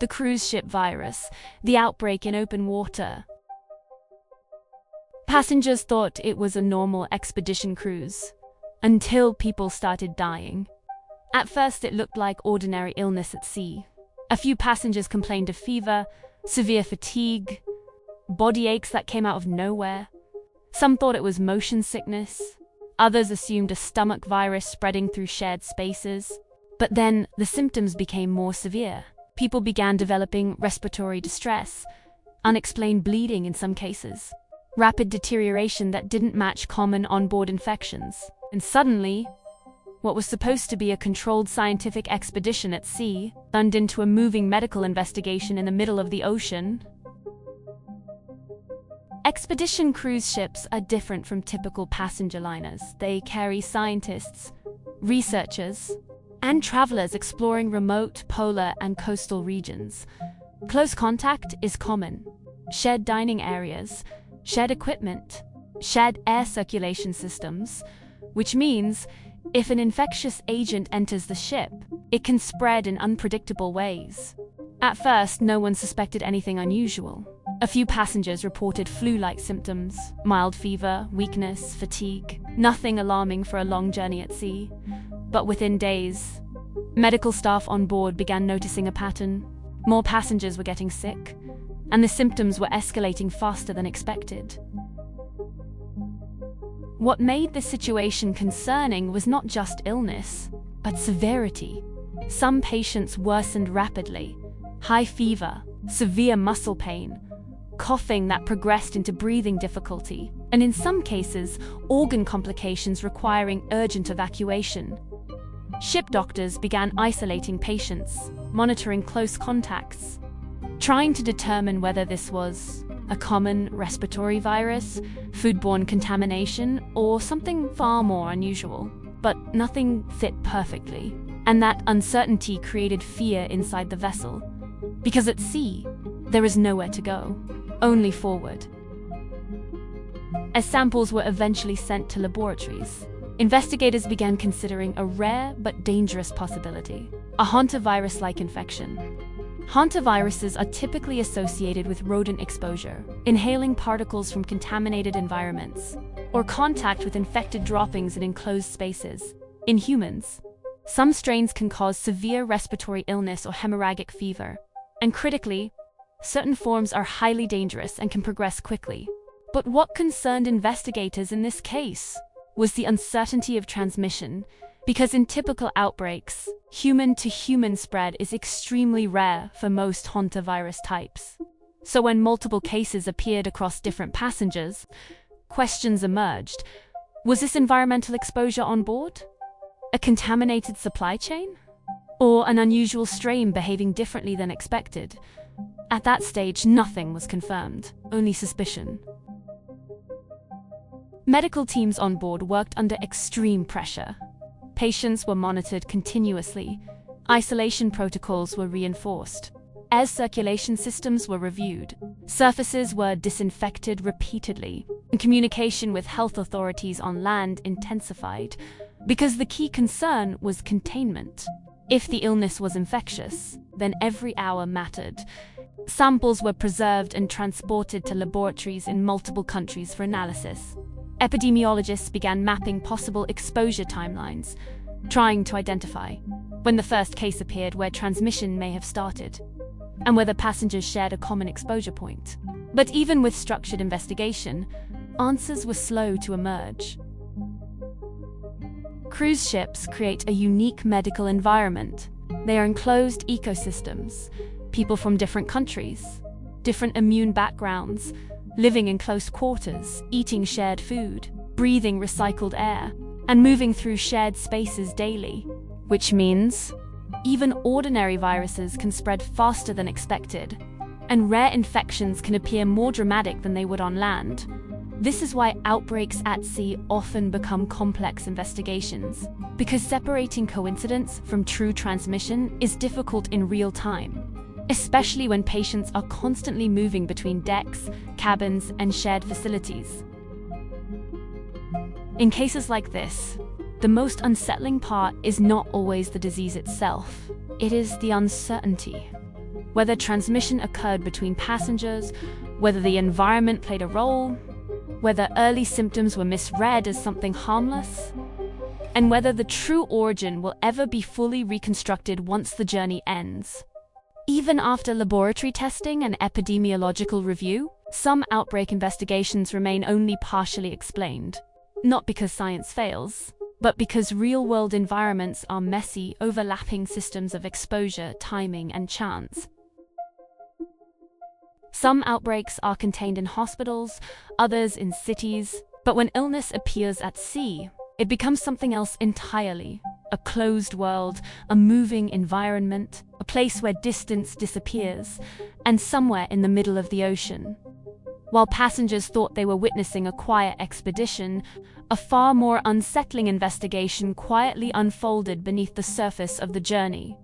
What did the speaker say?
the cruise ship virus, the outbreak in open water. Passengers thought it was a normal expedition cruise, until people started dying. At first, it looked like ordinary illness at sea. A few passengers complained of fever, severe fatigue, body aches that came out of nowhere. Some thought it was motion sickness. Others assumed a stomach virus spreading through shared spaces. But then the symptoms became more severe. People began developing respiratory distress, unexplained bleeding in some cases, rapid deterioration that didn't match common onboard infections. And suddenly, what was supposed to be a controlled scientific expedition at sea turned into a moving medical investigation in the middle of the ocean. Expedition cruise ships are different from typical passenger liners. They carry scientists, researchers, and travelers exploring remote, polar, and coastal regions. Close contact is common. Shared dining areas, shared equipment, shared air circulation systems, which means if an infectious agent enters the ship, it can spread in unpredictable ways. At first, no one suspected anything unusual. A few passengers reported flu-like symptoms, mild fever, weakness, fatigue, nothing alarming for a long journey at sea. But within days, medical staff on board began noticing a pattern. More passengers were getting sick, and the symptoms were escalating faster than expected. What made the situation concerning was not just illness, but severity. Some patients worsened rapidly. High fever, severe muscle pain, coughing that progressed into breathing difficulty, and in some cases, organ complications requiring urgent evacuation. Ship doctors began isolating patients, monitoring close contacts, trying to determine whether this was a common respiratory virus, foodborne contamination, or something far more unusual. But nothing fit perfectly, and that uncertainty created fear inside the vessel. Because at sea, there is nowhere to go, only forward. As samples were eventually sent to laboratories, investigators began considering a rare but dangerous possibility: a hantavirus-like infection. Hantaviruses are typically associated with rodent exposure, inhaling particles from contaminated environments, or contact with infected droppings in enclosed spaces. In humans, some strains can cause severe respiratory illness or hemorrhagic fever, and critically, certain forms are highly dangerous and can progress quickly. But what concerned investigators in this case was the uncertainty of transmission, because in typical outbreaks, human-to-human spread is extremely rare for most hantavirus types. So when multiple cases appeared across different passengers, questions emerged. Was this environmental exposure on board? A contaminated supply chain? Or an unusual strain behaving differently than expected? At that stage, nothing was confirmed, only suspicion. Medical teams on board worked under extreme pressure. Patients were monitored continuously. Isolation protocols were reinforced. Air circulation systems were reviewed. Surfaces were disinfected repeatedly. And communication with health authorities on land intensified, because the key concern was containment. If the illness was infectious, then every hour mattered. Samples were preserved and transported to laboratories in multiple countries for analysis. Epidemiologists began mapping possible exposure timelines, trying to identify when the first case appeared, where transmission may have started, and whether passengers shared a common exposure point. But even with structured investigation, answers were slow to emerge. Cruise ships create a unique medical environment. They are enclosed ecosystems, people from different countries, different immune backgrounds, living in close quarters, eating shared food, breathing recycled air, and moving through shared spaces daily. Which means even ordinary viruses can spread faster than expected, and rare infections can appear more dramatic than they would on land. This is why outbreaks at sea often become complex investigations, because separating coincidence from true transmission is difficult in real time, especially when patients are constantly moving between decks, cabins, and shared facilities. In cases like this, the most unsettling part is not always the disease itself. It is the uncertainty. whether transmission occurred between passengers, whether the environment played a role, whether early symptoms were misread as something harmless, and whether the true origin will ever be fully reconstructed once the journey ends. Even after laboratory testing and epidemiological review, some outbreak investigations remain only partially explained. Not because science fails, but because real-world environments are messy, overlapping systems of exposure, timing, and chance. Some outbreaks are contained in hospitals, others in cities, but when illness appears at sea, it becomes something else entirely. A closed world, a moving environment, a place where distance disappears, and somewhere in the middle of the ocean. While passengers thought they were witnessing a quiet expedition, a far more unsettling investigation quietly unfolded beneath the surface of the journey.